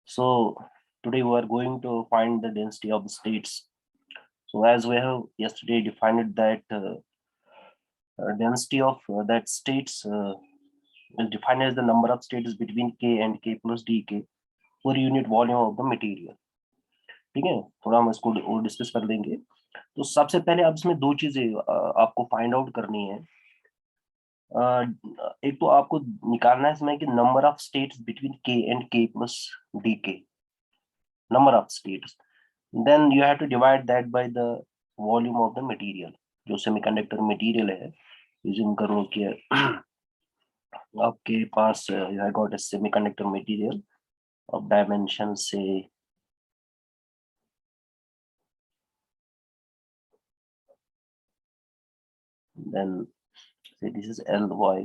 So today we are going to find the density of the states. So as we have yesterday defined that density of that states is defined as the number of states between k and k plus dk per unit volume of the material. ठीक है, थोड़ा हम इसको और discuss कर लेंगे. तो सबसे पहले अब इसमें दो चीजें आपको फाइंड आउट करनी है. एक तो आपको निकालना है इसमें कि number of states between k and k plus dk, number of states. Then you have to divide that by the volume of the material. जो सेमीकंडक्टर मटेरियल है, यूजिंग करो कि आपके पास you have got a semiconductor material of dimension say then say this is Ly,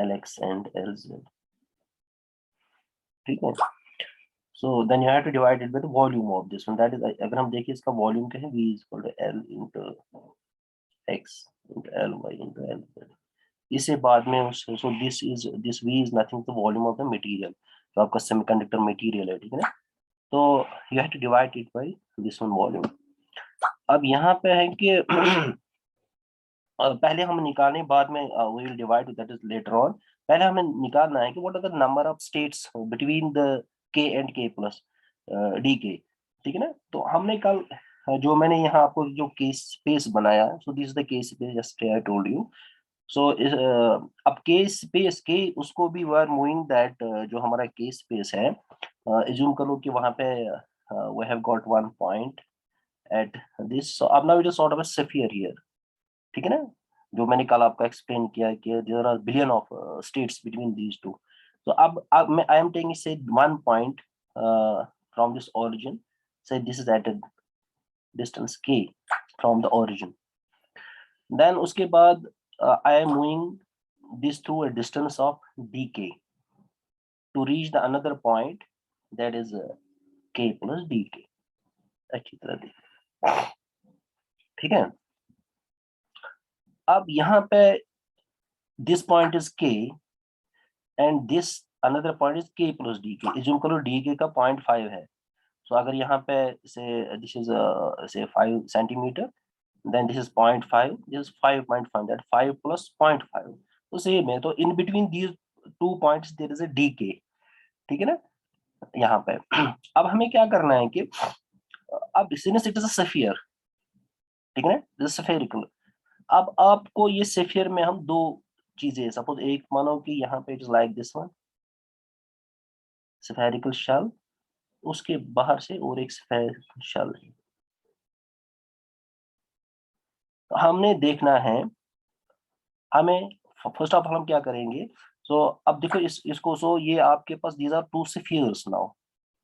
Lx and Lz. ठीक है. So then you have to divide it by the volume of this one. That is, अगर हम देखिए इसका volume क्या है, V is equal to L into X into Ly into Lz. इसे बाद में so this V is nothing but the volume of the material. तो आपका सेमीकंडक्टर मटेरियल है, ठीक है ना. तो you have to divide it by this one volume. अब यहाँ पे है कि पहले हम निकालने, बाद में we will divide that is later on. पहले हमें निकालना है कि what are the number of states between the k and k plus dk, ठीक है ना. तो हमने कल जो मैंने यहाँ आपको जो केस स्पेस बनाया, so this is the case space just I told you. So अब केस स्पेस के उसको भी वी आर मूविंग दैट, जो हमारा केस स्पेस है, एज्यूम करो कि वहां पे we have got one point eight this. So अब now it is sort of a sphere here, ठीक है ना. जो मैंने कल आपको एक्सप्लेन किया कि there are billion of states between these two. तो अब मैं I am taking say one point from this origin, say this is at a distance k from the origin. Then उसके बाद I am moving this through a distance of dk to reach the another point that is k plus dk. अच्छी तरह देखिए, ठीक है. अब यहाँ पे this point is k and this another point is k plus dk. assume करो dk का 0.5 है. So अगर यहाँ पे से this is say 5 centimeter, then this is 0.5, this is 5.5, that 5 plus 0.5. तो सेम है. तो in between these two points there is a dk, ठीक है ना. यहाँ पे अब हमें क्या करना है कि अब since it is a sphere, ठीक है ना, स्फेरिकल. अब आपको ये स्फीयर में हम दो चीजें, सपोज एक मानो कि यहाँ पे it is like this one spherical shell, उसके बाहर से और एक स्फेरिकल शेल है. तो हमने देखना है, हमें फर्स्ट ऑफ ऑल हम क्या करेंगे. सो अब देखो इसको, सो ये आपके पास these are two spheres now,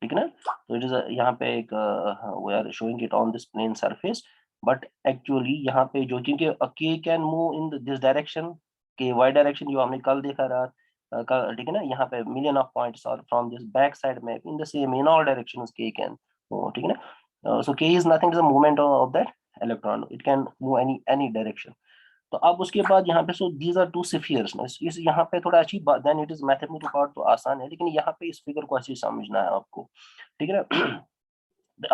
ठीक है ना. तो इट इज यहाँ पे एक we are showing it on this plane surface, but actually यहाँ पे जो, क्योंकि k can move in this direction, k y direction जो हमने कल देखा रहा, ठीक है ना. यहाँ पे million of points are from this back side map in the same in all directions k can, ठीक है ना. So k is nothing, is a movement of that electron, it can move any direction. तो अब उसके बाद यहाँ पे, so these are two spheres. इस यहाँ पे थोड़ा अच्छी बात, then it is mathematical part तो आसान है, लेकिन यहाँ पे इस फिगर को अच्छी समझना है आपको, ठीक है ना.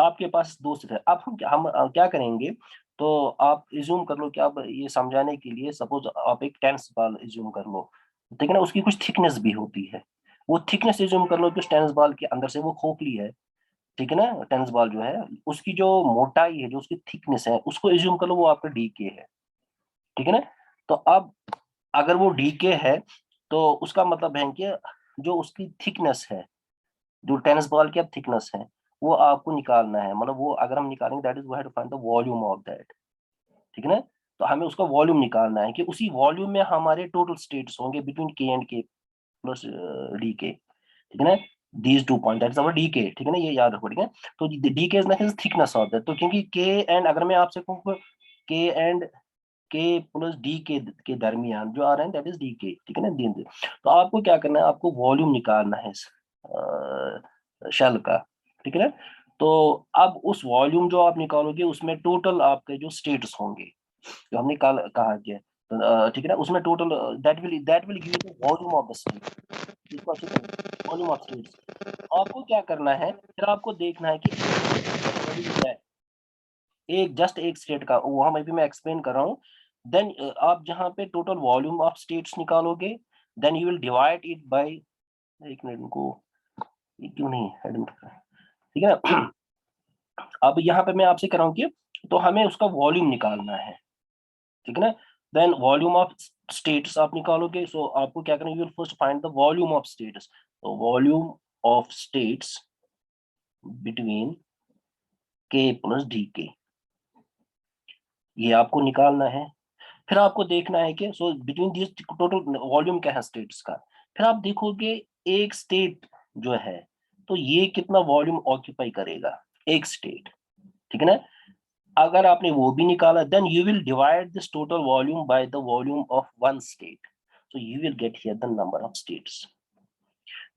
आपके पास दो स्फीयर. अब हम क्या करेंगे, तो आप इज्यूम कर लो कि अब ये समझाने के लिए सपोज आप एक टेनिस बॉल इज्यूम कर लो, ठीक है ना. उसकी कुछ थिकनेस भी होती है, वो थिकनेस इज्यूम कर लो कि उस टेनिस बॉल के अंदर से वो खोखली है, ठीक है ना. टेनिस बॉल जो है उसकी जो मोटाई है, जो उसकी थिकनेस है, उसको इज्यूम कर लो वो आपका डीके है, ठीक है ना. तो अब अगर वो डीके है तो उसका मतलब है कि जो उसकी थिकनेस है, जो टेनिस बॉल की अब थिकनेस है, वो आपको निकालना है. मतलब वो अगर हम निकालेंगे, that is we have to find the volume of that, ठीक है ना. तो हमें उसका वॉल्यूम निकालना है कि उसी वॉल्यूम में हमारे टोटल स्टेट्स होंगे between k and k plus d k, ठीक है ना. These two point that is our d k, ठीक है ना, ये याद रखो, ठीक है. तो d k is nothing thickness of that. तो क्योंकि के एंड, अगर मैं आपसे कहूँ के एंड के प्लस डी के दरमियान जो आ रहे हैं दैट इज डी के, ठीक है ना. दिन तो आपको क्या करना है, आपको वॉल्यूम निकालना है इस शेल का, ठीक है ना. तो अब उस वॉल्यूम जो आप निकालोगे उसमें टोटल आपके जो स्टेट्स होंगे, जो हमने कल कहा कि ठीक है ना, उसमें total that will give you the volume of the state. Volume of states. आपको क्या करना है, फिर आपको देखना है कि है एक जस्ट एक स्टेट का, वहां में भी मैं एक्सप्लेन कर रहा हूँ। देन आप जहाँ पे टोटल वॉल्यूम ऑफ स्टेट्स निकालोगे, then you will divide it by, एक मिनट इनको, ये क्यों नहीं ऐड में कर रहा है? ठीक है ना। अब यहाँ पे मैं आपसे कह रहा हूँ कि तो हमें उसका वॉल्यूम निकालना है, ठीक है ना। देन वॉल्यूम ऑफ स्टेट्स आप निकालोगे, सो आपको क्या करना है, you will first find the volume of states. तो वॉल्यूम ऑफ स्टेट्स बिटवीन के प्लस डी के, ये आपको निकालना है। फिर आपको देखना है कि so between this total volume क्या है स्टेट्स का। फिर आप देखोगे एक स्टेट जो है, तो ये कितना वॉल्यूम ऑक्यूपाई करेगा एक स्टेट, ठीक है ना। अगर आपने वो भी निकाला, then you will divide this total volume by the volume of one state, so you will get here the number of states.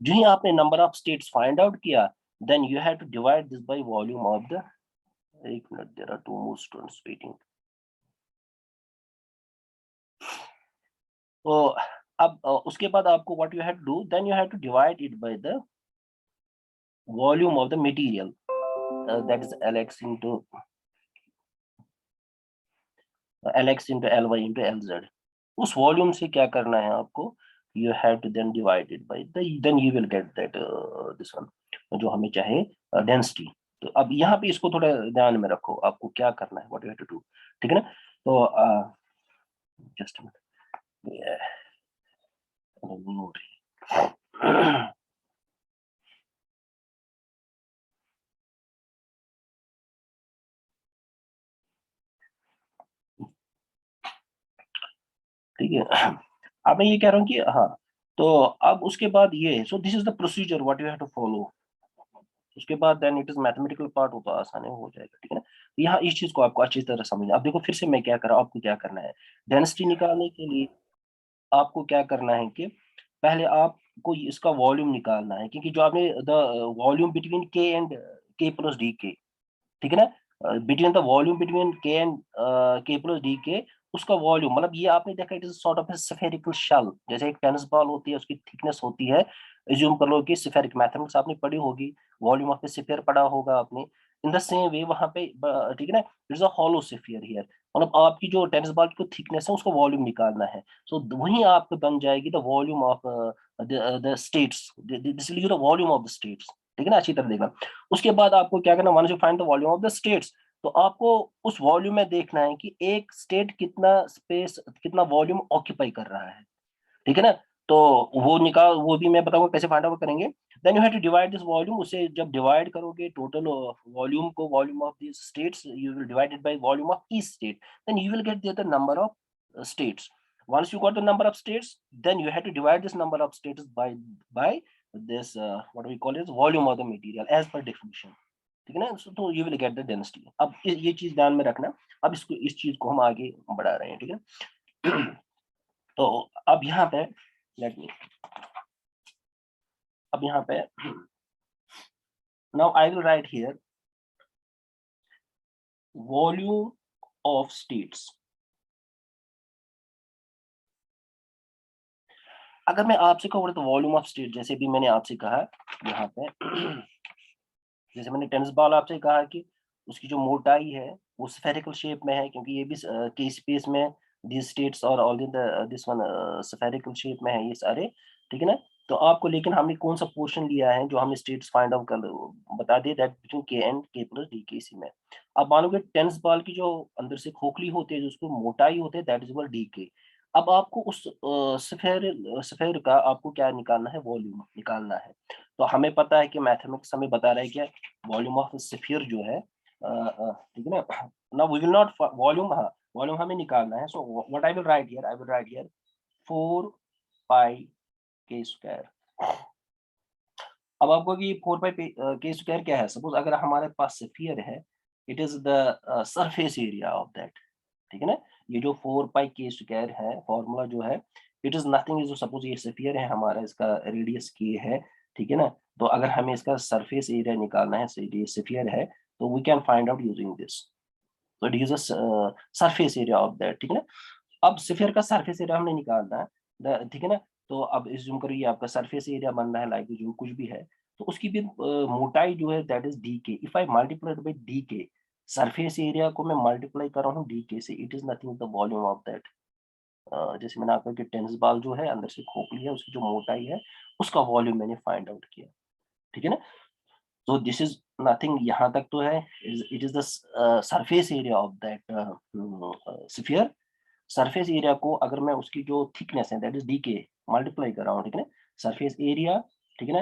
जो ही आपने number of states find out किया, then you have to divide this by volume of the, एक मिनट, there are two more students waiting. तो अब उसके बाद आपको what you have to do, then you have to divide it by the volume of the material, that is Lx into Lx into Ly into Lz। उस volume से क्या करना है आपको, you have to then divide it by the, then you will get that this one जो हमें चाहे density. तो अब यहाँ पे इसको थोड़ा ध्यान में रखो, आपको क्या करना है, what you have to do, ठीक है ना। तो जस्ट ठीक है। अब मैं ये कह रहा हूँ कि हाँ, तो अब उसके बाद ये, so this is the procedure what you have to follow. उसके बाद then it is mathematical part, हो तो आसानी हो जाएगा, ठीक है ना। तो यहाँ इस चीज को आपको अच्छी तरह समझना। अब देखो फिर से मैं क्या कर रहा हूँ, आपको क्या करना है, डेंसिटी निकालने के लिए आपको क्या करना है कि पहले आपको इसका वॉल्यूम निकालना है, क्योंकि जो आपने the volume between k and k plus d k, ठीक है ना, between the volume between k and k plus d k, उसका वॉल्यूम मतलब ये आपने देखा it is sort of spherical shell, जैसे एक टेनिस बॉल होती है उसकी थिकनेस होती है, एज्यूम कर लो कि स्फेरिक, मैथमेटिक्स आपने पढ़ी होगी, वॉल्यूम ऑफ द स्फीयर पढ़ा होगा आपने। इन द सेम वे वहां पे ठीक है ना, it is a hollow sphere here, मतलब आपकी जो टेनिस बॉल की थिकनेस है उसका वॉल्यूम निकालना है। सो वही आपको बन जाएगी the volume of the states, this will the volume of the states, ठीक है ना, अच्छी तरह देखना। उसके बाद आपको क्या करना, once you find the volume of the states, तो आपको उस वॉल्यूम में देखना है कि एक स्टेट कितना स्पेस, कितना वॉल्यूम ऑक्यूपाई कर रहा है, ठीक है ना। तो वो निकाल, वो भी मैं बताऊंगा कैसे फाइंड आउट करेंगे। Then you have to divide this volume, उसे जब डिवाइड करोगे टोटल वॉल्यूम को, volume of this states, you will divide it by volume of each state, then you will get the number of states. Once you got the number of states, then you have to divide this number of states by this what we call is volume of the material as per definition, ठीक है ना। तो you will get the density। अब ये चीज ध्यान में रखना। अब इसको, इस चीज को हम आगे बढ़ा रहे हैं, ठीक है। तो अब यहाँ पे लेट मी, अब यहाँ पे now I will write here volume of states। अगर मैं आपसे कहूँ तो वॉल्यूम ऑफ स्टेट, जैसे भी मैंने आपसे कहा यहाँ पे, जैसे मैंने टेनिस बॉल आपसे कहा कि उसकी जो मोटाई है वो स्फेरिकल शेप में है, क्योंकि ये भी के स्पेस में दिस स्टेट्स और all this one spherical shape में है ये सारे, ठीक है ना। तो आपको, लेकिन हमने कौन सा पोर्शन लिया है जो हमने स्टेट्स फाइंड आउट कर बता दिए, that between k and k plus d के, इसी में। अब मानोगे टेनिस बॉल की जो अंदर से खोखली होती है, जो उसको मोटाई होती है, दैट इज इक्वल डी के। अब आपको उस स्फेयर स्फेयर का आपको क्या निकालना है, वॉल्यूम निकालना है। तो हमें पता है कि मैथमेटिक्स हमें बता रहा है कि वॉल्यूम ऑफ स्फीयर जो है, ठीक है ना। Now we will not volume, हाँ वॉल्यूम हमें निकालना है। So what I will write here, I will write here 4 pi k square. अब आपको कि 4 पाई के स्क्वायर क्या है, सपोज अगर हमारे पास स्फीयर है, it is the surface area of that, ठीक है ना। ये जो 4 पाई के स्क्वायर है, फॉर्मूला जो है, it is nothing is, suppose ये स्फीयर है हमारा, इसका रेडियस के है, ठीक है ना। तो अगर हमें इसका सरफेस एरिया निकालना है, ये स्फीयर है, तो we can find out using this. तो it is surface area of that, ठीक है ना। अब स्फीयर का सरफेस एरिया हमने निकालना है, ठीक है ना। तो अब एज्यूम करो ये आपका सरफेस एरिया बन रहा है, लाइक जो कुछ भी है। तो उसकी भी मोटाई जो है दैट इज डी के। If I multiplied by D के, सरफेस एरिया को मैं मल्टीप्लाई कर रहा हूँ डी के से, it is nothing the volume of that. जैसे मैंने आपको कि टेनिस बॉल जो है अंदर से खोखली है, उसकी जो मोटाई है उसका वॉल्यूम मैंने फाइंड आउट किया, ठीक है ना। तो दिस इज नथिंग, यहाँ तक तो है, it is the surface area of that sphere. Surface area को अगर मैं उसकी जो थिकनेस है दैट इज डी के मल्टीप्लाई कर रहा हूँ, ठीक है ना, सरफेस एरिया, ठीक है ना,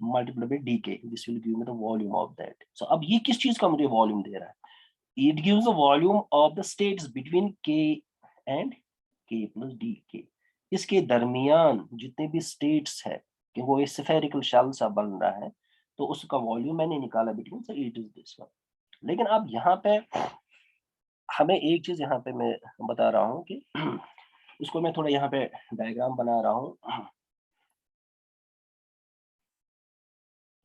multiply by d k, this will give me the volume of that. So अब ये किस चीज का मुझे वॉल्यूम दे रहा है? It gives the volume of the states between k and k plus d के। इसके दरमियान जितने भी स्टेट्स है कि वो स्फेरिकल शेल सा बन रहा है, तो उसका वॉल्यूम मैंने निकाला between, so it is this one. लेकिन अब यहाँ पे हमें एक चीज यहाँ पे मैं बता रहा हूँ कि इसको मैं थोड़ा यहाँ पे डायग्राम बना रहा हूँ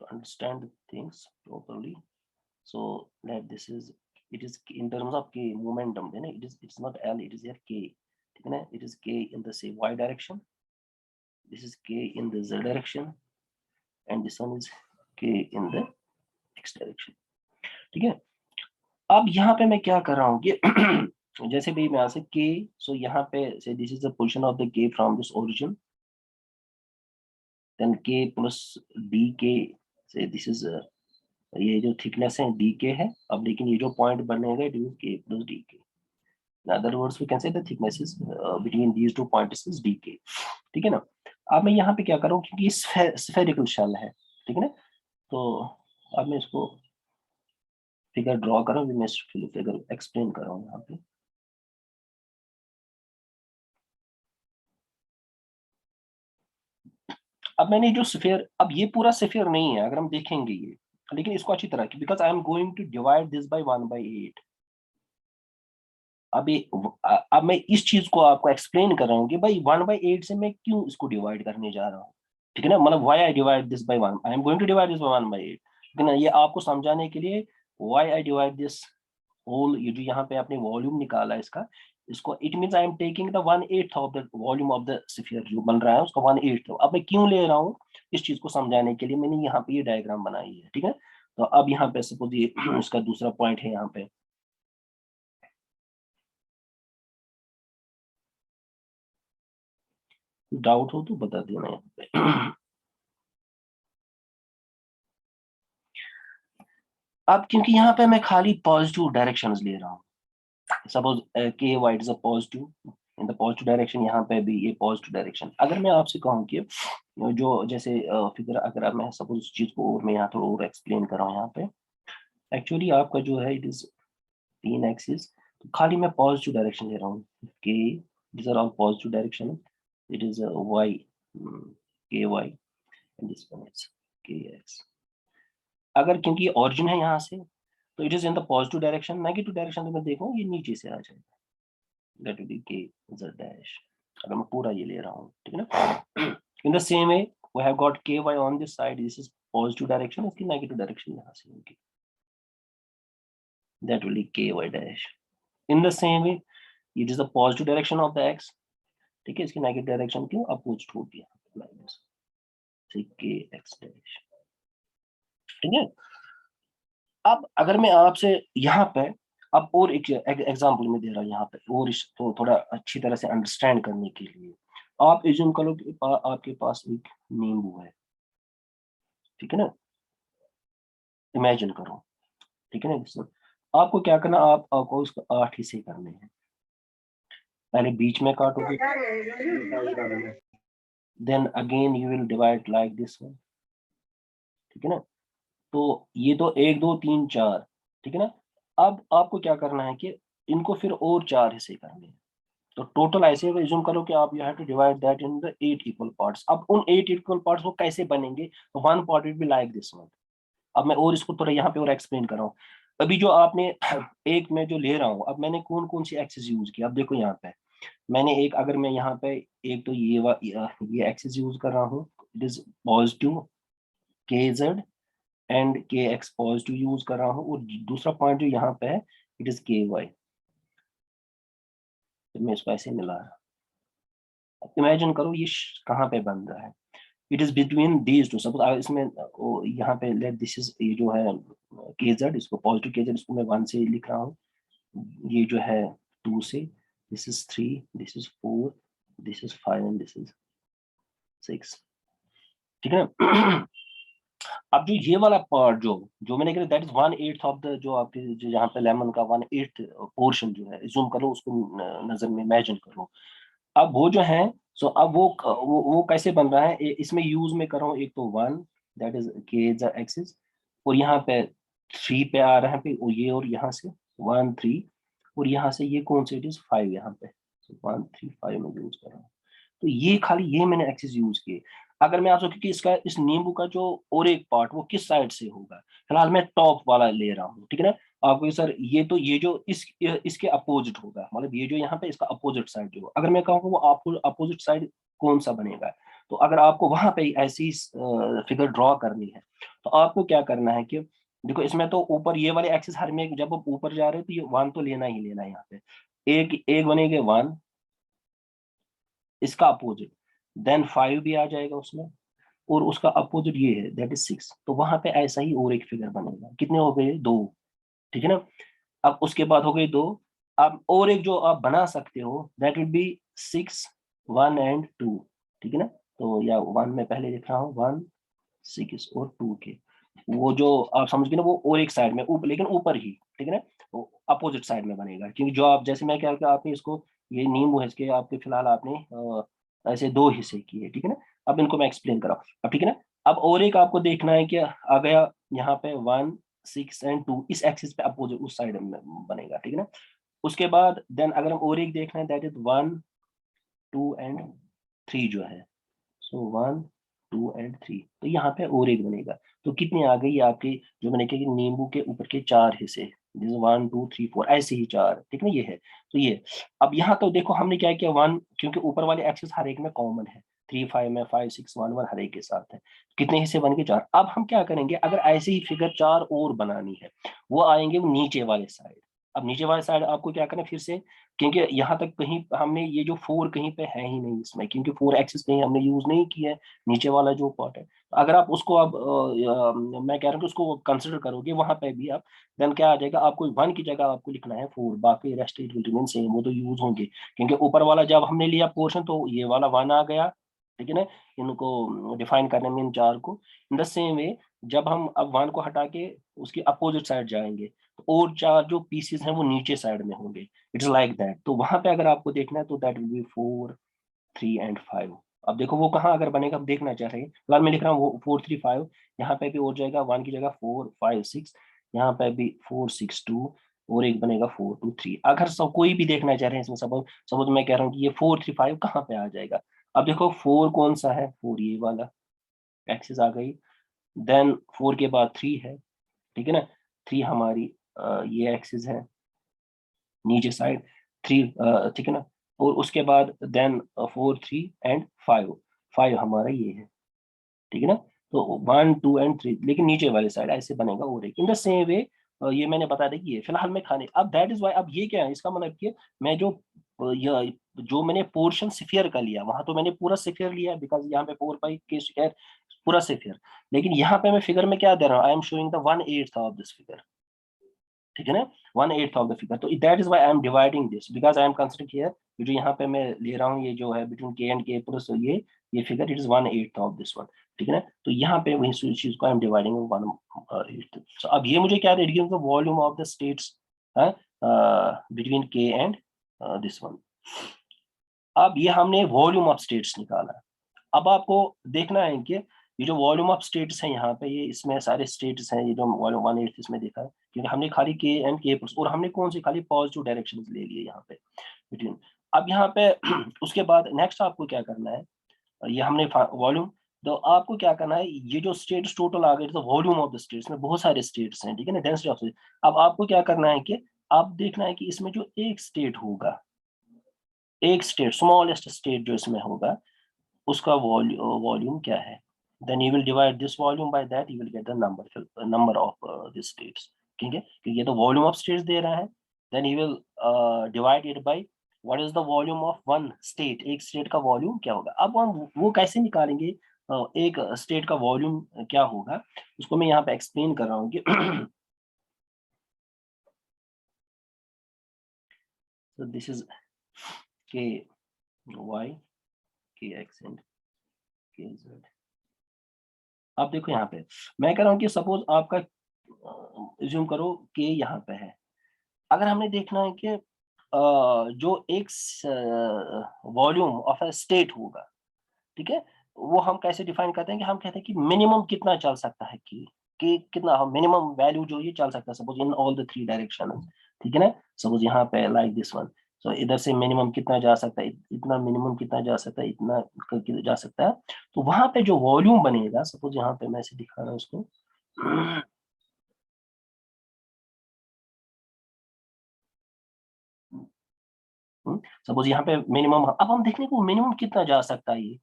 to understand the things properly. So that this is, it is in terms of k momentum, है ना, it's not L, it is here k, ठीक है ना, it is k in the say y direction, this is k in the z direction, and this one is k in the x direction, ठीक है। अब यहाँ पे मैं क्या कर रहा हूँ कि जैसे भी मैं यहाँ से k, so यहाँ पे say this is the position of the k from this origin, then k plus dk, say this is ये जो थिकनेस है डी के है। अब लेकिन ये जो पॉइंट बनेगा it is k plus d k. In other words we can say the thickness is between these two points is d k, ठीक है ना। अब मैं यहाँ पे क्या कर रहा हूँ, क्योंकि स्फेरिकल शेल है, ठीक है ना, तो अब मैं इसको फिगर ड्रॉ कर रहा हूँ, मैं फिगर एक्सप्लेन कर रहा हूँ यहाँ पे। अब मैंने जो स्फीयर, अब ये पूरा स्फीयर नहीं है अगर हम देखेंगे ये, लेकिन इसको अच्छी तरह की, because I am going to divide this by 1/8। अभी अब मैं इस चीज को आपको एक्सप्लेन कर रहा हूँ कि भाई 1/8 से मैं क्यों इसको डिवाइड करने जा रहा हूँ, ठीक है ना, मतलब why I divide this by 1, I am going to divide this by 1/8, ठीक है ना। ये आपको समझाने के लिए why I divide this whole, ये जो यहाँ पे आपने वॉल्यूम निकाला है इसका, इसको it means I am taking the 1/8 of the volume of the sphere जो बन रहा है उसका 1/8। अब मैं क्यों ले रहा हूँ, इस चीज को समझाने के लिए मैंने यहाँ पे ये डायग्राम बनाई है, ठीक है। तो अब यहाँ पे सपोज ये इसका दूसरा पॉइंट है यहाँ पे, डाउट हो तो बता देना यहाँ पे। अब क्योंकि यहाँ पे मैं खाली पॉजिटिव डायरेक्शंस ले रहा हूँ, सपोज के white is a positive, in the positive direction, यहाँ पे भी ये पॉजिटिव डायरेक्शन। अगर मैं आपसे कहूँ कि जो जैसे फिगर, अगर अब मैं सपोज उस चीज को और मैं यहाँ थोड़ा और एक्सप्लेन कर रहा हूँ यहाँ पे, एक्चुअली आपका जो है इट इज 3 एक्सिस, तो खाली मैं पॉजिटिव डायरेक्शन ले रहा हूँ, k this are all positive direction, it is y, k y, and this one is k x. अगर क्योंकि ऑरिजिन है यहाँ से, तो it is in the positive direction, negative direction में देखो ये नीचे से आ जाएगा, that will be k z dash. अगर मैं पूरा ये ले रहा हूँ, ठीक है ना। In the same way we have got k y on this side, this is positive direction, इसकी नेगेटिव डायरेक्शन यहाँ से होगी, that will be k y dash. In the same way it is the positive direction of the x, ठीक है, इसकी negative direction क्यों opposite होगी, minus k x dash, ठीक है। अब अगर मैं आपसे यहाँ पे अब और एक एग्जांपल में दे रहा हूँ यहाँ पे, और इसको थोड़ा अच्छी तरह से अंडरस्टैंड करने के लिए, आप एज्यूम करो कि आपके पास एक नींबू है, ठीक है ना, इमेजिन करो, ठीक है ना। आपको क्या करना, आपको इसको 8 हिस्से करने हैं। पहले बीच में काटोगे, then again you will divide like this one, ठीक है ना। तो ये तो 1 2 3 4, ठीक है ना। अब आपको क्या करना है कि इनको फिर और 4 हिस्से करने हैं। तो टोटल ऐसे रिज्यूम करो कि आप you have to divide that in the 8 equal parts. अब उन 8 इक्वल पार्ट्स वो कैसे बनेंगे, तो one part will be like this one. अब मैं और इसको थोड़ा यहाँ पे और एक्सप्लेन कर रहा हूँ। अभी जो आपने एक में जो ले रहा हूँ, अब मैंने कौन कौन सी एक्सिस यूज की, अब देखो यहाँ पे मैंने एक, अगर मैं यहाँ पे एक तो ये एक्सिस यूज कर रहा हूँ, इट इज पॉजिटिव के जेड एंड के एक्स पॉजिटिव यूज कर रहा हूँ, और दूसरा पॉइंट जो यहाँ पे है इट इज के वाई। तो मैं इसको ऐसे मिला, इमेजिन करो ये कहाँ पे बन रहा है, it is between these to. Suppose इसमें यहाँ पे लेट दिस इज, ये जो है KZ, इसको पॉजिटिव KZ, इसको मैं 1 से लिख रहा हूँ, ये जो है 2 से, this is 3, this is 4, this is 5 and this is 6, ठीक है ना। अब जो ये वाला पार्ट जो जो मैंने कहा दैट इज 1/8 ऑफ द, जो आपके जो यहाँ पे लेमन का 1/8 पोर्शन जो है, जूम करो उसको, नजर में इमेजिन करो। अब वो जो है, सो अब वो कैसे बन रहा है, इसमें यूज में कर रहा हूँ, एक तो 1, दैट इज के इज एक्सिस, और यहाँ पे 3 पे आ रहा है पे, और ये, और यहाँ से 1 3, और यहाँ से ये कौन से, इट इज 5 यहाँ पे, 1 3 5 में यूज कर रहा हूँ। तो ये खाली ये मैंने एक्सिस यूज किए। अगर मैं आपसे कि इसका, इस नींबू का जो और एक पार्ट वो किस साइड से होगा, फिलहाल मैं टॉप वाला ले रहा हूँ, ठीक है ना। आपको सर ये तो ये जो इसके अपोजिट होगा, मतलब ये जो यहाँ पे इसका अपोजिट साइड जो, अगर मैं कहूँ वो आपको अपोजिट साइड कौन सा बनेगा, तो अगर आपको वहां पे ऐसी फिगर ड्रॉ करनी है, तो आपको क्या करना है कि देखो इसमें तो ऊपर ये वाले एक्सिस हर में, जब आप ऊपर जा रहे हो तो ये 1 तो लेना ही लेना है यहाँ पे, एक एक बनेगा 1, इसका अपोजिट, देन 5 भी आ जाएगा उसमें, और उसका अपोजिट ये है दैट इज 6, तो वहां पे ऐसा ही और एक फिगर बनेगा। कितने हो गए, 2, ठीक है ना। अब उसके बाद हो गए 2, अब और एक जो आप बना सकते हो दैट विल बी 6 1 एंड 2, ठीक है ना। तो या 1 में पहले लिख रहा हूँ, 1 6 और 2 के, वो जो आप समझ गए ना, वो और एक साइड में ऊपर, लेकिन ऊपर ही, ठीक है ना, वो अपोजिट साइड में बनेगा, क्योंकि जो आप, जैसे मैं क्या किया, आपने इसको, ये नींबू है इसके आपके, फिलहाल आपने ऐसे 2 हिस्से किए, ठीक है ना। अब इनको मैं एक्सप्लेन कर रहा हूँ अब, ठीक है ना। अब और एक आपको देखना है कि आ गया यहाँ पे 1 6 एंड 2 इस एक्सिस पे अपोजिट उस साइड में बनेगा, ठीक है ना। उसके बाद देन अगर हम और एक देखना है दैट इज 1 2 एंड 3 जो है, सो 1 2 एंड 3, तो यहाँ पे और एक बनेगा। तो कितने आ गई आपके, जो मैंने कहा कि नींबू के ऊपर के 4 हिस्से, दिस 1 2 3 4 ऐसे ही 4, ठीक है ना, ये है। तो ये, अब यहाँ तो देखो हमने क्या किया, 1, क्योंकि ऊपर वाले एक्सिस हर एक में कॉमन है, 3 5 में 5 6 1 1 हर एक के साथ है, कितने हिस्से बन गए, 4। अब हम क्या करेंगे, अगर ऐसे ही फिगर 4 और बनानी है, वो आएंगे वो नीचे वाले साइड। अब नीचे वाले साइड आपको क्या करना है फिर से, क्योंकि यहाँ तक कहीं हमने ये जो 4 कहीं पे है ही नहीं इसमें, क्योंकि 4 एक्सिस कहीं हमने यूज नहीं किया है, नीचे वाला जो पार्ट है। तो अगर आप उसको अब मैं कह रहा हूँ कि उसको कंसिडर करोगे वहां पे भी आप, देन क्या आ जाएगा, आपको 1 की जगह आपको लिखना है 4, बाकी rest it will remain same, वो तो यूज होंगे, क्योंकि ऊपर वाला जब हमने लिया पोर्शन तो ये वाला 1 आ गया, ठीक है ना, इनको डिफाइन करने में इन 4 को। इन द सेम वे जब हम अब 1 को हटा के उसकी अपोजिट साइड जाएंगे, तो और 4 जो पीसेस हैं वो नीचे साइड में होंगे, इट्स लाइक दैट। तो वहां पे अगर आपको देखना है तो दैट विल बी 4 3 एंड 5। अब देखो वो कहाँ अगर बनेगा, अब देखना चाह रहे हैं, फिलहाल मैं लिख रहा हूँ वो 4 3 5, यहाँ पे भी हो जाएगा 1 की जगह 4 5 6, यहाँ पे भी 4 6 2, और एक बनेगा 4 2 3। अगर सब कोई भी देखना चाह रहे हैं इसमें, सपोज सपोज मैं कह रहा हूँ कि ये 4 3 5 कहाँ पे आ जाएगा। अब देखो 4 कौन सा है, 4 ये वाला एक्सिस आ गई, देन 4 के बाद 3 है, ठीक है ना, 3 हमारी ये एक्सिस है नीचे साइड, 3, ठीक है ना, और उसके बाद देन 4 3 एंड 5, 5 हमारा ये है, ठीक है ना। तो 1 2 एंड 3, लेकिन नीचे वाले साइड ऐसे बनेगा, और एक इन द सेम वे ये मैंने बता दिया कि ये फिलहाल मैं खाने, अब दैट इज वाई, अब ये क्या है, इसका मतलब कि मैं जो ये जो मैंने पोर्शन सिफियर का लिया, वहां तो मैंने पूरा सिफियर लिया बिकॉज यहाँ पे 4 5 के स्क्वायर पूरा सिफियर, लेकिन यहाँ पे मैं फिगर में क्या दे रहा हूँ, I am showing the 1/8 of this figure, ठीक है ना, 1/8 ऑफ द फिगर। तो that is why I am dividing this, because I am considering here, जो यहाँ पे मैं ले रहा हूँ ये जो है between k and k plus ये figure, it is 1/8 of this one, ठीक है ना। तो यहाँ पे वही चीज को आई एम डिवाइडिंग 1/8। सो अब ये मुझे क्या दे रही है, volume of the states between k and this one. अब ये हमने वॉल्यूम ऑफ स्टेट्स निकाला। अब आपको देखना है कि ये जो वॉल्यूम ऑफ स्टेट्स है यहाँ पे, ये इसमें सारे स्टेट्स हैं, ये जो वॉल्यूम 1/8 इसमें देखा है, क्योंकि हमने खाली के एंड के प्लस, और हमने कौन सी खाली पॉजिटिव डायरेक्शन ले लिए यहाँ पे बिटवीन। अब यहाँ पे उसके बाद नेक्स्ट आपको क्या करना है, ये हमने वॉल्यूम, तो आपको क्या करना है, ये जो स्टेट्स टोटल आ गए, तो वॉल्यूम ऑफ द स्टेट्स में बहुत सारे स्टेट्स हैं, ठीक है ना, डेंसिटी ऑफ स्टेट। अब आपको क्या करना है कि आप देखना है कि इसमें जो एक स्टेट होगा, एक स्टेट स्मॉलेस्ट स्टेट जो इसमें होगा, उसका वॉल्यूम क्या है, then you will divide this volume by that, you will get the number of these states, ठीक है, क्योंकि ये तो वॉल्यूम ऑफ स्टेट्स दे रहा है, then you will divide it by what is the volume of one state, एक state का volume क्या होगा। अब हम वो कैसे निकालेंगे, एक स्टेट का वॉल्यूम क्या होगा उसको मैं यहाँ पे एक्सप्लेन कर रहा हूँ कि so this is k y k x and k z। आप देखो यहाँ पे मैं कह रहा हूँ कि सपोज आपका ज्यूम करो कि यहाँ पे है। अगर हमने देखना है कि जो एक वॉल्यूम ऑफ अ स्टेट होगा, ठीक है, वो हम कैसे डिफाइन करते हैं कि हम कहते हैं कि मिनिमम कितना चल सकता है कि कितना मिनिमम वैल्यू जो ये चल सकता है suppose in all the three direction, ठीक है ना। सपोज यहाँ पे लाइक दिस वन, सो इधर से मिनिमम कितना जा सकता है, इतना मिनिमम कितना जा सकता है, इतना जा सकता है। तो वहां पे जो वॉल्यूम बनेगा, सपोज यहाँ पे मैं इसे दिखा रहा हूँ उसको सपोज यहाँ पे मिनिमम, अब हम देखेंगे वो मिनिमम कितना जा सकता है ये,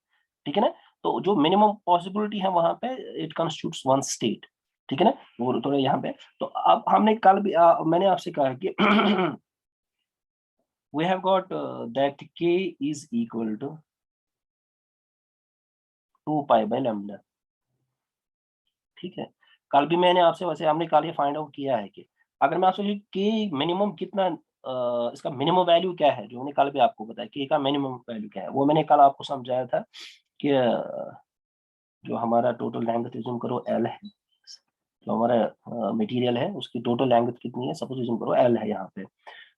ठीक है ना। तो जो मिनिमम पॉसिबिलिटी है वहां पे इट कंस्टिट्यूट्स वन स्टेट, ठीक है ना। वो थोड़ा यहाँ पे तो अब हमने कल भी मैंने आपसे कहा कि we have got that k is equal to 2 pi by lambda, ठीक है। कल भी मैंने आपसे वैसे हमने कल ये फाइंड आउट किया है कि अगर मैं आपसे के मिनिमम कितना इसका मिनिमम वैल्यू क्या है, जो मैंने कल भी आपको बताया के का मिनिमम वैल्यू क्या है, वो मैंने कल आपको समझाया था कि जो हमारा टोटल लेंथ एज्यूम करो एल है, जो हमारा मटेरियल है उसकी टोटल लेंथ कितनी है, सपोज एज्यूम करो एल है यहाँ पे,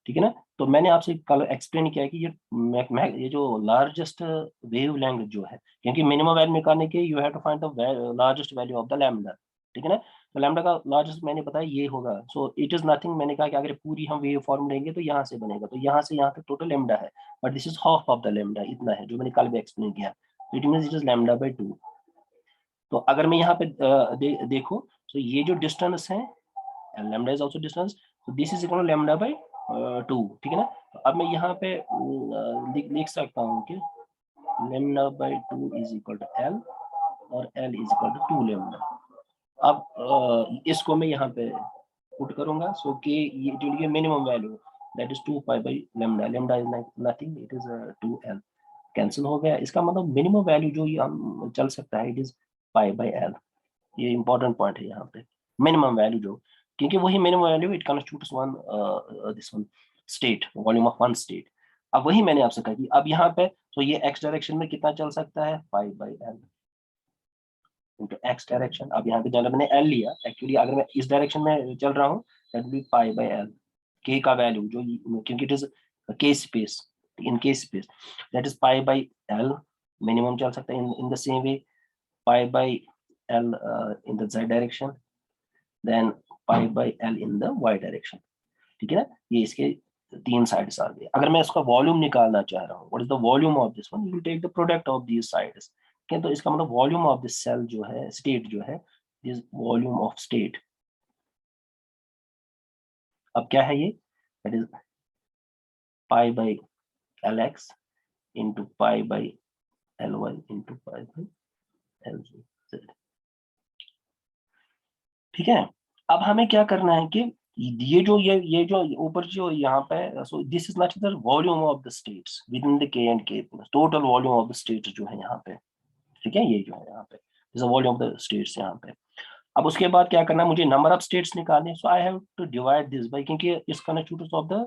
ठीक है ना। तो मैंने आपसे कल एक्सप्लेन किया कि ये जो लार्जेस्ट वेव लेंथ जो है, क्योंकि मिनिमम वैल्यू निकालने के you have to find the largest value of the lambda, ठीक है ना। तो लैम्डा का लार्जेस्ट मैंने बताया ये होगा, सो इट इज नथिंग, मैंने कहा कि अगर पूरी हम वेव फॉर्म लेंगे तो यहाँ से बनेगा, तो यहाँ से यहाँ तक टोटल लैम्डा है, but this is half of the lambda, इतना है जो मैंने कल भी एक्सप्लेन किया। It means it is lambda by 2। तो अगर मैं यहाँ पे देखो, तो ये जो डिस्टेंस है लैम्डा इज आल्सो डिस्टेंस, तो this is equal to lambda by 2, ठीक है ना। तो अब मैं यहाँ पे लिख सकता हूँ कि lambda by 2 is equal to l, और l is equal to 2 lambda. अब इसको मैं यहाँ पे पुट करूंगा, सो कि ये जो ये minimum value that is 2 pi by lambda, lambda is nothing, it is 2 L, cancel हो गया। इसका मतलब मिनिमम वैल्यू जो ये हम चल सकता है it is pi by L. ये इंपॉर्टेंट पॉइंट है यहाँ पे, मिनिमम वैल्यू जो, क्योंकि वही minimum value it constitutes one this one state, volume of one state. अब वही मैंने आपसे कहा कि अब यहाँ पे तो ये एक्स डायरेक्शन में कितना चल सकता है, 5/l इंटू एक्स डायरेक्शन। अब यहाँ पे जब मैंने एल लिया, एक्चुअली अगर मैं इस डायरेक्शन में चल रहा हूँ दैट विल बी पाई/l, के का वैल्यू जो क्योंकि इट इज के स्पेस, इन के स्पेस दैट इज पाई/l, मिनिमम चल सकता है इन the same way pi/l in the z direction, then pi/l in the y direction, ठीक है ना। ये इसके तीन साइड्स आ गए। अगर मैं इसका वॉल्यूम निकालना चाह रहा हूँ, what is the volume of this one, you will take the product of these sides, ठीक है। तो इसका मतलब वॉल्यूम ऑफ दिस सेल जो है, स्टेट जो है, इज वॉल्यूम ऑफ स्टेट। अब क्या है ये, that is pi/lx into pi/ly into pi/lz, ठीक है। अब हमें क्या करना है कि ये जो ऊपर जो यहाँ पे, सो this is not the volume of the states with in the के एंड के, total volume of the states जो है यहाँ पे, ठीक है, ये जो है यहाँ पे this is volume of the states यहाँ पे। अब उसके बाद क्या करना है, मुझे नंबर ऑफ स्टेट्स निकालने, so I have to divide this by, क्योंकि इस कंस्टिट्यूट्स ऑफ द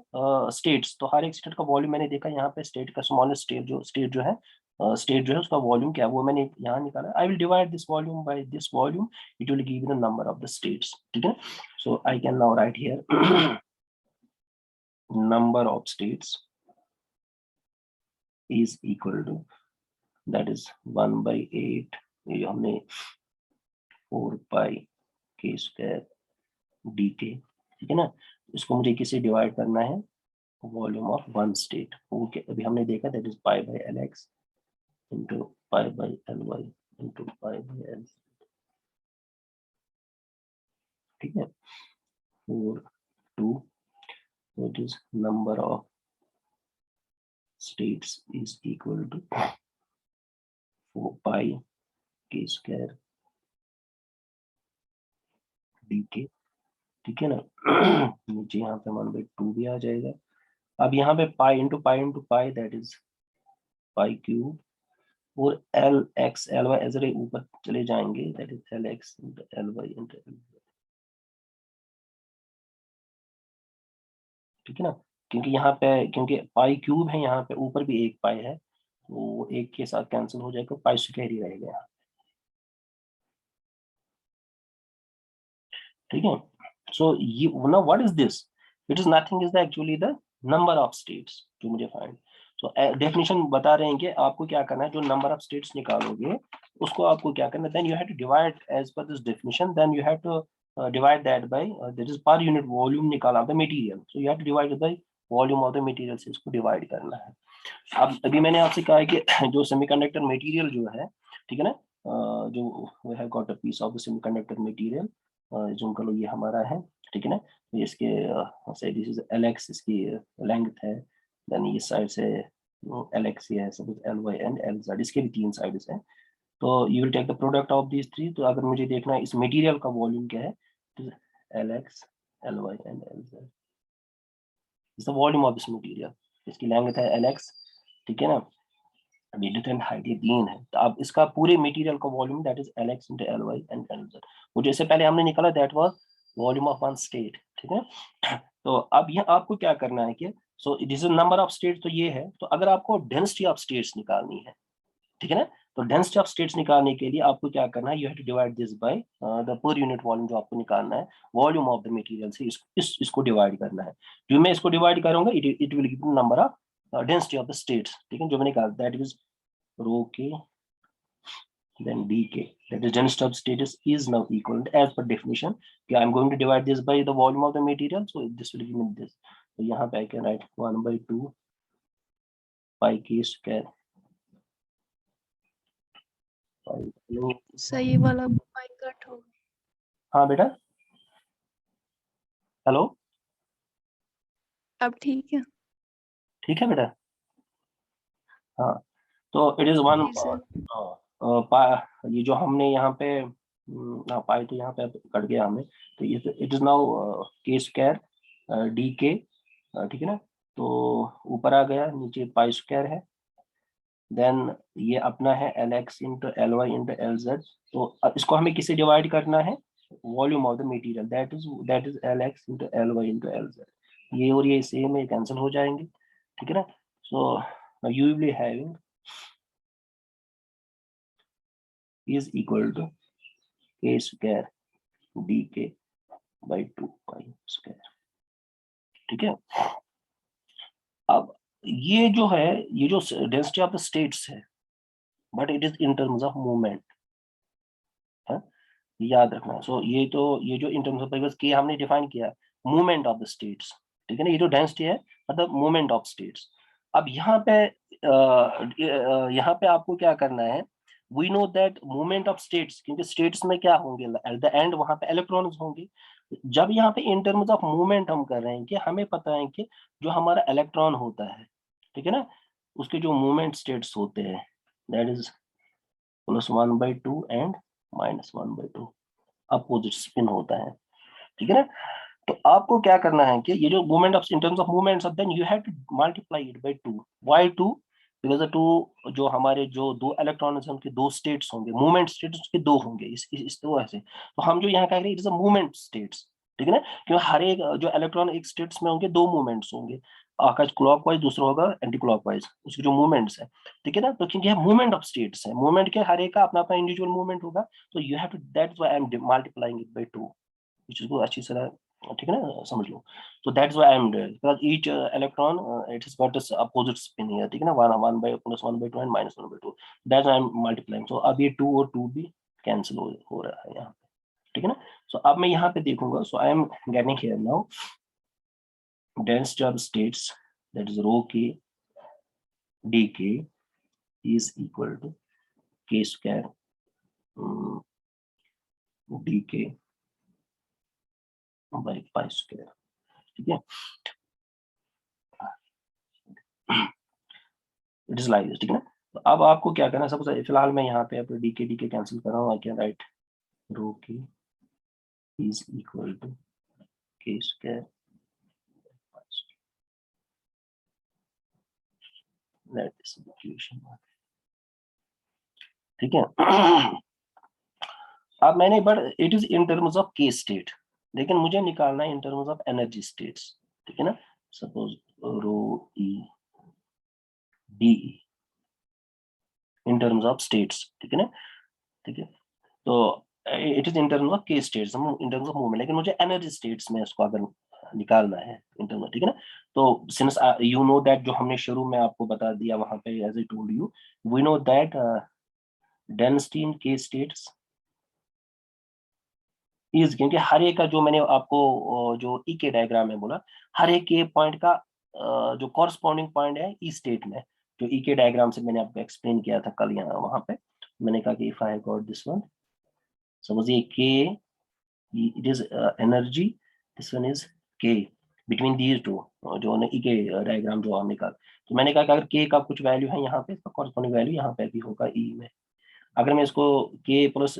स्टेट्स, तो हर एक स्टेट का वॉल्यूम मैंने देखा यहाँ पे, स्टेट का स्मॉलेस्ट स्टेट जो है, स्टेट जो है उसका वॉल्यूम क्या है वो मैंने यहाँ निकाला। I will divide this volume by this volume, it will give the number of the states, ठीक है। So I can now write here number of states is equal to, that is 1/8, ये हमने 4 pi k square dk, ठीक है ना। इसको मुझे किससे डिवाइड करना है, volume of one state, okay अभी हमने देखा that is pi/lx into pi/ly into pi/l, ठीक है। 4 2, that is number of states is equal to 4 pi k square dk, ठीक है ना। नीचे यहाँ पे 1/2 भी आ जाएगा। अब यहाँ पे pi into pi that is pi cube और l x L y as ऊपर चले जाएंगे, that is L x into L Y into l, ठीक है ना, क्योंकि यहाँ पे क्योंकि पाई क्यूब है, यहाँ पे ऊपर भी एक पाई है, तो वो एक के साथ कैंसिल हो जाएगा, पाई स्क्वायर ही रहेगा यहाँ, ठीक है। सो ये ना what is this, it is nothing is the actually the number of states जो मुझे फाइंड। सो डेफिनेशन बता रहे हैं कि आपको क्या करना है, जो नंबर ऑफ स्टेट्स निकालोगे उसको आपको क्या करना है, then you have to divide as per this definition, then you have to divide that by that is per unit volume निकाला the material, so you have to divide by volume of the material से इसको divide करना है। अब अभी मैंने आपसे कहा है कि जो सेमीकंडक्टर मटेरियल जो है, ठीक है ना, जो we have got a piece of the semiconductor material, जो करो ये हमारा है, ठीक है ना, तो इसके से दिस इज एल एक्स इसकी लेंथ है, देन ये साइड से एल एक्स ये है, suppose L Y and L Z, इसके भी 3 साइड्स हैं, तो you will take the product of these 3, तो अगर मुझे देखना है इस मटेरियल का वॉल्यूम क्या है, L x L Y and L Z is the volume of this material, इसकी लेंथ है एल एक्स, ठीक है ना, विड्थ एंड हाइट ये 3 है, तो अब इसका पूरे मटेरियल का volume that is L x into L Y and L Z, वो जैसे पहले हमने निकाला that was volume of one state, ठीक है। तो अब ये आपको क्या करना है कि so it is number of state, तो ये है, तो अगर आपको डेंसिटी ऑफ स्टेट्स निकालनी है, ठीक है ना, तो डेंसिटी ऑफ स्टेट्स निकालने के लिए आपको क्या करना है, you have to divide this by the per unit volume, जो आपको निकालना है वॉल्यूम ऑफ द मटेरियल से इसको डिवाइड करना है, जो मैं इसको डिवाइड करूंगा it will give number of density of the states, ठीक है, जो मैंने कहा that is rho k then dk, that is density of status is now equal as per definition, okay, I'm going to divide this by the volume of the material, so this will give me this, so यहाँ पे I can write 1/2 pi k square pi, सही वाला pi cut हो गया। हाँ बेटा, hello, अब ठीक है। ठीक है बेटा, हाँ, तो इट इज वन, जी सर। ये जो हमने यहाँ पे पाई तो यहाँ पे कट गया हमें, तो इट इज नाउ के स्क्वायर डी के, ठीक है ना, तो ऊपर आ गया, नीचे पाई स्क्वायर है, देन ये अपना है L x into L Y into L Z, तो अब इसको हमें किसे डिवाइड करना है, volume of the material, that is L x into L Y into L Z, ये और ये सेम है, कैंसिल हो जाएंगे, ठीक है ना, सो you will be having is equal to k square dk by 2 pi square, ठीक है। अब ये जो है, ये जो डेंसिटी ऑफ द स्टेट्स है, but it is in terms of movement, है, याद रखना। सो ये जो इन टर्म्स ऑफ बिकॉज के हमने डिफाइन किया मूवमेंट ऑफ द स्टेट्स, ठीक है ना, ये जो डेंसिटी है मतलब मूवमेंट ऑफ स्टेट्स। अब यहाँ पे आपको क्या करना है, we know that movement of states, क्योंकि स्टेट्स में क्या होंगे एट द एंड, वहां पे इलेक्ट्रॉन्स होंगे। जब यहाँ पे इन टर्म्स ऑफ मूवमेंट हम कर रहे हैं कि हमें पता है कि जो हमारा इलेक्ट्रॉन होता है, ठीक है ना, उसके जो मूवमेंट स्टेट्स होते हैं that is +1/2 and -1/2, opposite spin होता है, ठीक है ना। तो आपको क्या करना है कि ये जो movement of in terms of movements, then you have to multiply it by 2, why 2, because the 2 जो हमारे जो दो इलेक्ट्रॉन्स हैं उनके दो स्टेट्स होंगे, मूवमेंट स्टेट्स उसके दो होंगे, इस तरह से, तो हम जो यहाँ कह रहे हैं it is a movement states, ठीक है ना, क्योंकि हर एक जो इलेक्ट्रॉन एक स्टेट्स में होंगे दो मूवमेंट्स होंगे, आकाश क्लॉकवाइज, दूसरा होगा एंटी क्लॉकवाइज, उसके जो मूवमेंट्स है, ठीक है ना, तो क्योंकि मूवमेंट ऑफ स्टेट्स है, मूवमेंट के हर एक का अपना अपना इंडिविजुअल मूवमेंट होगा, तो you have to, that's why I am multiplying it by 2, इस चीज को अच्छी तरह, ठीक है ना, समझ लो। so that's why I'm doing, because each electron it has got this opposite spin here, ठीक है ना, 1/+1/2 and -1/2, that's why I'm multiplying, so अब ये 2 और 2 भी कैंसिल हो रहा है यहाँ पे, ठीक है ना। so अब मैं यहाँ पे देखूंगा, so I am getting here now density of states, that is rho k dk is equal to k square dk by pi square, ठीक है, इट इज लाइक दिस, ठीक है ना। तो अब आपको क्या करना है, सबसे फिलहाल मैं यहाँ पे अब डी के कैंसिल कर रहा हूँ, I can write rho k is equal to k square, that is equation 1, ठीक है। अब मैंने but it is in terms of k state, लेकिन मुझे निकालना है in terms of energy states, ठीक है ना। Suppose rho E D in terms of states, ठीक है ना, ठीक है। तो it is in terms of k states, हम इन टर्म्स ऑफ मूवमेंट, लेकिन मुझे एनर्जी स्टेट्स में इसको अगर निकालना है इन टर्म्स, ठीक है ना। तो सिंस यू नो दैट, जो हमने शुरू में आपको बता दिया वहां पे, as I told you, we know that density in k states is, क्योंकि हर एक का जो मैंने आपको जो ई के डायग्राम में बोला, हर एक के पॉइंट का जो कॉरस्पॉन्डिंग पॉइंट है ई स्टेट में, जो ई के डायग्राम से मैंने आपको एक्सप्लेन किया था कल यहाँ वहां पे, मैंने कहा कि if I got this one, suppose ये के, it is energy, this one is k, between these two, जो ना ई के डायग्राम जो हमने कहा, तो मैंने कहा कि अगर k का कुछ वैल्यू है यहाँ पे, इसका कॉरस्पॉन्डिंग वैल्यू यहाँ पे भी होगा ई में। अगर मैं इसको k प्लस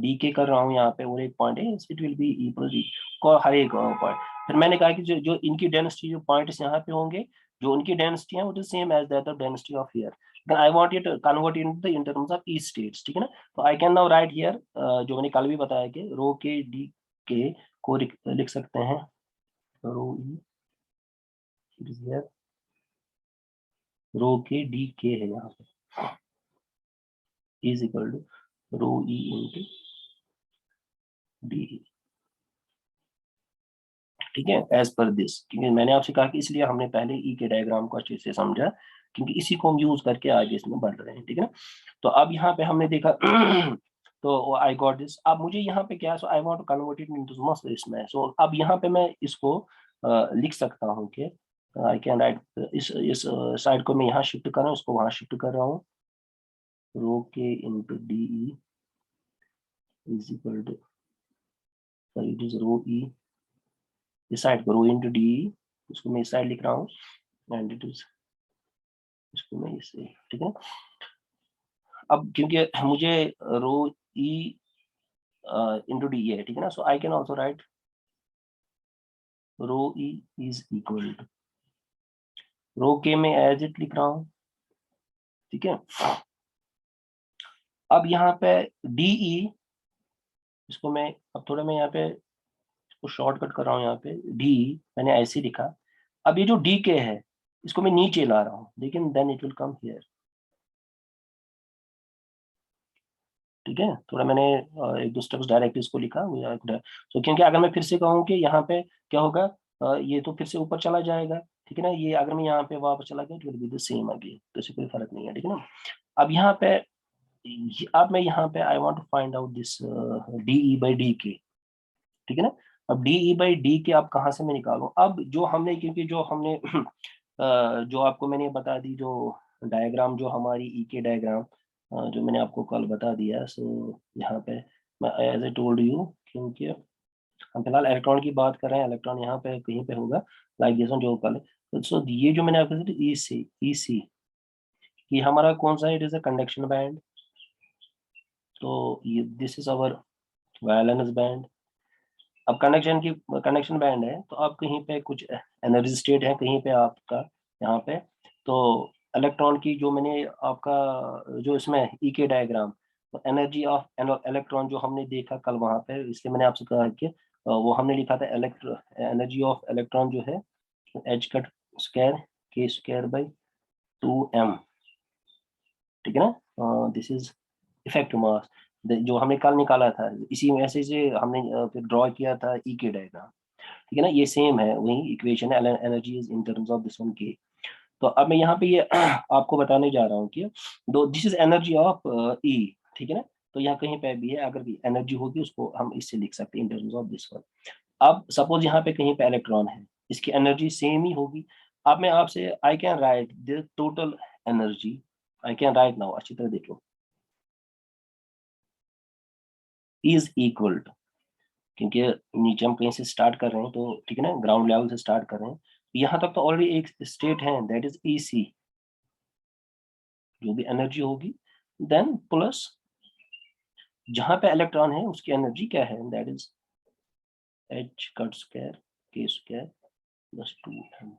डी के कर रहा हूँ यहाँ पे, और एक पॉइंट है, it will be E plus D को हर एक पॉइंट। फिर मैंने कहा कि जो जो इनकी डेंसिटी, जो पॉइंट्स यहाँ पे होंगे, जो उनकी डेंसिटी है, वो is same as that of density of air, लेकिन I want it convert into the in terms of e states, ठीक है ना। तो I can now write here, जो मैंने कल भी बताया कि रो के डी के को लिख सकते हैं, rho E, it is here, rho k D k है यहाँ पे, is equal to rho E into D, ठीक है, एज पर दिस, क्योंकि मैंने आपसे कहा कि इसलिए हमने पहले ई के डायग्राम को अच्छे से समझा, क्योंकि इसी को हम यूज करके आगे इसमें बढ़ रहे हैं, ठीक है ना। तो अब यहाँ पे हमने देखा तो आई गॉट दिस, अब मुझे यहाँ पे क्या है, so I want to convert it into must इसमें, सो अब यहाँ पे मैं इसको लिख सकता हूँ कि आई कैन राइट, इस साइड को मैं यहाँ शिफ्ट कर रहा हूँ, इसको वहां शिफ्ट कर रहा हूँ, rho k into d is equal to, it is rho e, इस साइड को रो इंटू डी, इसको मैं इस साइड लिख रहा हूँ, एंड इट इज, इसको मैं इसे, ठीक है। अब क्योंकि मुझे रो ई इंटू डी है, ठीक है ना, so I can also write rho e is equal to, rho k में एज इट लिख रहा हूँ, ठीक है। अब यहाँ पे डीई, इसको मैं अब थोड़ा मैं यहाँ पे इसको शॉर्टकट कर रहा हूँ, यहाँ पे डी मैंने ऐसे लिखा, अब ये जो डी के है, इसको मैं नीचे ला रहा हूँ, लेकिन then it will come here, ठीक है। थोड़ा मैंने एक दो स्टेप्स डायरेक्ट इसको लिखा, तो क्योंकि अगर मैं फिर से कहूँ कि यहाँ पे क्या होगा, ये तो फिर से ऊपर चला जाएगा, ठीक है ना, ये अगर मैं यहाँ पे वापस चला गया, तो will be the same again, तो इससे कोई फर्क नहीं है, ठीक है ना। अब यहाँ पे, अब मैं यहाँ पे I want to find out this D E by D k, ठीक है ना। अब डी ई बाई डी के अब कहाँ से मैं निकालूं, अब जो हमने, क्योंकि जो हमने जो आपको मैंने बता दी, जो डायग्राम, जो हमारी ई के डायग्राम, जो मैंने आपको कल बता दिया, सो यहाँ पे मैं एज ए टोल्ड यू, क्योंकि हम फिलहाल इलेक्ट्रॉन की बात कर रहे हैं, इलेक्ट्रॉन यहाँ पे कहीं पे होगा, लाइक दिस वन जो कल है, तो सो ये जो मैंने आपको ई सी, ई सी, ये हमारा कौन सा है, it is a conduction band, तो ये this is our valence band. अब कंडक्शन बैंड है, तो आप कहीं पे कुछ एनर्जी स्टेट है, कहीं पे आपका यहाँ पे, तो इलेक्ट्रॉन की जो मैंने आपका, जो इसमें ई के डायग्राम, तो एनर्जी ऑफ इलेक्ट्रॉन जो हमने देखा कल वहाँ पे, इसलिए मैंने आपसे कहा कि वो हमने लिखा था एनर्जी ऑफ इलेक्ट्रॉन जो है, एच कट स्क्वायर के स्क्वायर बाई 2m, ठीक है ना, दिस इज इफेक्ट मास, जो हमने कल निकाला था, इसी में ऐसे से हमने फिर ड्रॉ किया था ई के डायग्राम, ठीक है ना, ये सेम है, वही इक्वेशन है, energy is in terms of this one के। तो अब मैं यहाँ पे ये आपको बताने जा रहा हूँ कि दो, दिस इज एनर्जी ऑफ ई, ठीक है ना। तो यहाँ कहीं पे भी है, अगर भी एनर्जी होगी उसको हम इससे लिख सकते हैं इन टर्म्स ऑफ दिस वन। अब सपोज यहाँ पे कहीं पे इलेक्ट्रॉन है, इसकी एनर्जी सेम ही होगी। अब मैं आपसे, I can write the total energy, I can write now, अच्छी तरह देखो, इज इक्वल टू, क्योंकि नीचे हम कहीं से स्टार्ट कर रहे हैं, तो ठीक है ना, ग्राउंड लेवल से स्टार्ट कर रहे हैं, यहाँ तक तो ऑलरेडी एक स्टेट है, दैट इज ई सी, जो भी एनर्जी होगी, देन प्लस जहां पे इलेक्ट्रॉन है उसकी एनर्जी क्या है, that is H cut square के स्क्वायर प्लस 2m,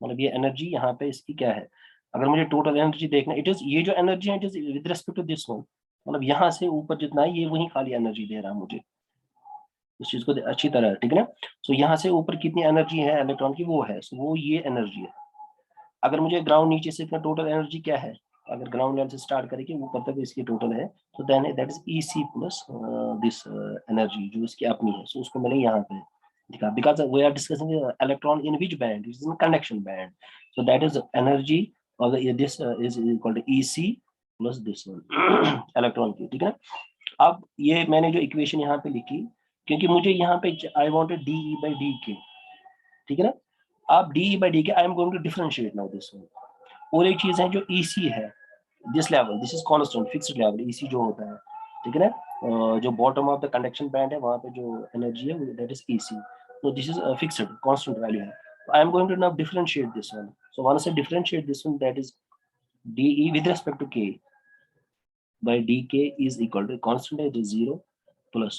मतलब ये एनर्जी यहाँ पे इसकी क्या है, अगर मुझे टोटल एनर्जी देखना, इट इज ये जो एनर्जी है it is with respect to this one, मतलब यहाँ से ऊपर जितना है ये वही खाली एनर्जी दे रहा है मुझे, इस चीज को अच्छी तरह, ठीक है ना। सो यहाँ से ऊपर कितनी एनर्जी है इलेक्ट्रॉन की, वो है, सो वो ये एनर्जी है। अगर मुझे ग्राउंड नीचे से इतना टोटल एनर्जी क्या है, अगर ग्राउंड लेवल से स्टार्ट करेंगे ऊपर तक इसकी टोटल है, तो then that is E C plus this energy जो इसकी अपनी है, सो उसको मैंने यहाँ पे दिखा, because we are discussing electron in which band, it is in conduction band, so that is energy और this is equal to e C plus this one electron की, ठीक है ना। अब ये मैंने जो इक्वेशन यहाँ पे लिखी, क्योंकि मुझे यहाँ पे I wanted D E by D k, ठीक है ना। आप D E by D k I am going to differentiate now this one. और एक चीज है जो ईसी है, this level, this is constant fixed level, EC जो होता है, ठीक है ना, जो bottom of the conduction band है वहां पे जो एनर्जी है दैट इज ईसी, तो this is fixed constant value है। I am going to now differentiate this one, so once I differentiate this one that is D with respect to k by dk is equal to constant है, is 0 plus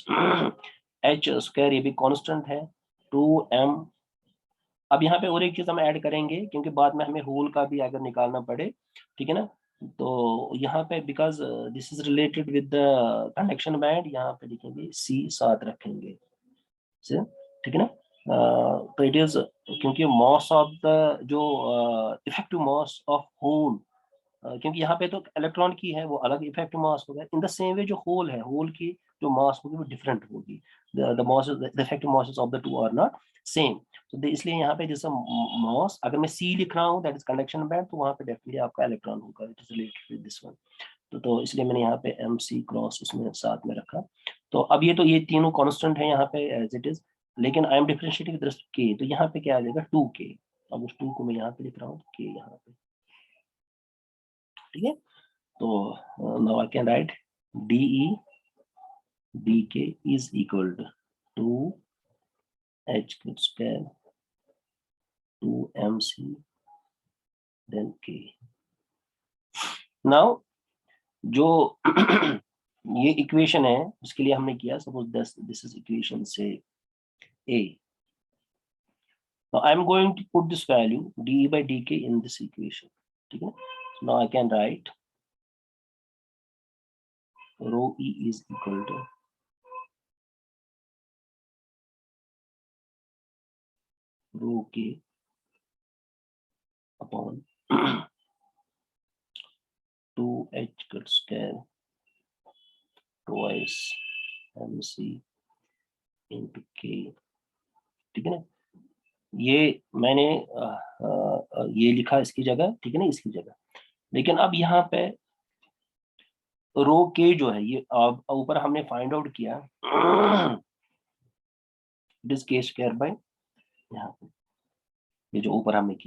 h square, ये भी constant है 2m। अब यहाँ पे और एक चीज हम ऐड करेंगे क्योंकि बाद में हमें होल का भी अगर निकालना पड़े, ठीक है ना, तो यहाँ पे because this is related with the conduction band, यहाँ पे लिखेंगे c साथ रखेंगे, ठीक है ना। तो इट इज, क्योंकि मॉस ऑफ द जो इफेक्टिव मॉस ऑफ होल, क्योंकि यहाँ पे तो इलेक्ट्रॉन की है वो अलग इफेक्टिव मास होगा, इन द सेम वे जो होल है, होल की जो मास होगी वो डिफरेंट होगी, the mass, the effective masses of the two are not same, तो इसलिए यहाँ पे जैसे मास अगर मैं सी लिख रहा हूँ दैट इज कंडक्शन बैंड, तो वहाँ पे डेफिनेटली आपका इलेक्ट्रॉन होगा, it is related with this one, तो इसलिए मैंने यहाँ पे एम सी क्रॉस उसमें साथ में रखा। तो अब ये तो ये तीनों कांस्टेंट है यहाँ पे एज इट इज, लेकिन आई एम डिफरेंशिएटिंग विद के, तो यहाँ पे क्या आ जाएगा 2k, अब उस 2 को मैं यहाँ पे लिख रहा हूँ के यहाँ पे, ठीक है। तो now I can write dE dk is equal to 2h square 2mc then k। now जो ये इक्वेशन है उसके लिए हमने किया, सपोज दिस इज इक्वेशन से a, now I am going to put this value dE by dk in this equation, ठीक है ना। now I can write rho e is equal to rho k upon 2h square twice mc into k, ठीक है ना। ये मैंने ये लिखा इसकी जगह, ठीक है ना, इसकी जगह, लेकिन अब यहाँ पे रो के जो है ये अब ऊपर हमने फाइंड आउट किया इट इज के स्क्वायर बाय, यहाँ पे ये जो ऊपर हमने किया